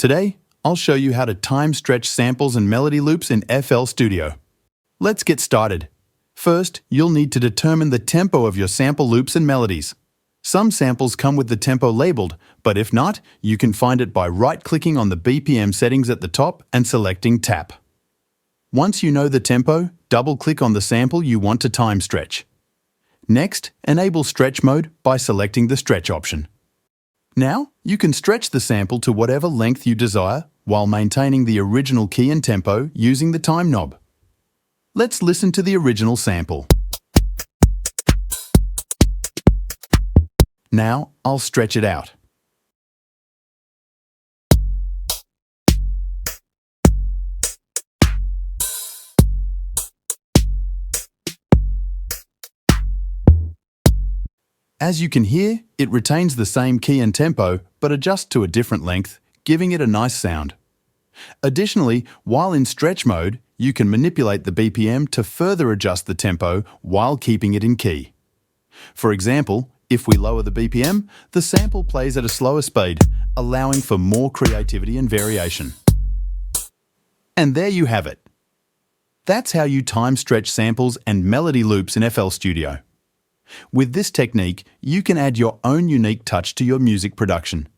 Today, I'll show you how to time stretch samples and melody loops in FL Studio. Let's get started. First, you'll need to determine the tempo of your sample loops and melodies. Some samples come with the tempo labeled, but if not, you can find it by right-clicking on the BPM settings at the top and selecting Tap. Once you know the tempo, double-click on the sample you want to time stretch. Next, enable Stretch Mode by selecting the Stretch option. Now, you can stretch the sample to whatever length you desire while maintaining the original key and tempo using the time knob. Let's listen to the original sample. Now, I'll stretch it out. As you can hear, it retains the same key and tempo, but adjusts to a different length, giving it a nice sound. Additionally, while in stretch mode, you can manipulate the BPM to further adjust the tempo while keeping it in key. For example, if we lower the BPM, the sample plays at a slower speed, allowing for more creativity and variation. And there you have it. That's how you time stretch samples and melody loops in FL Studio. With this technique, you can add your own unique touch to your music production.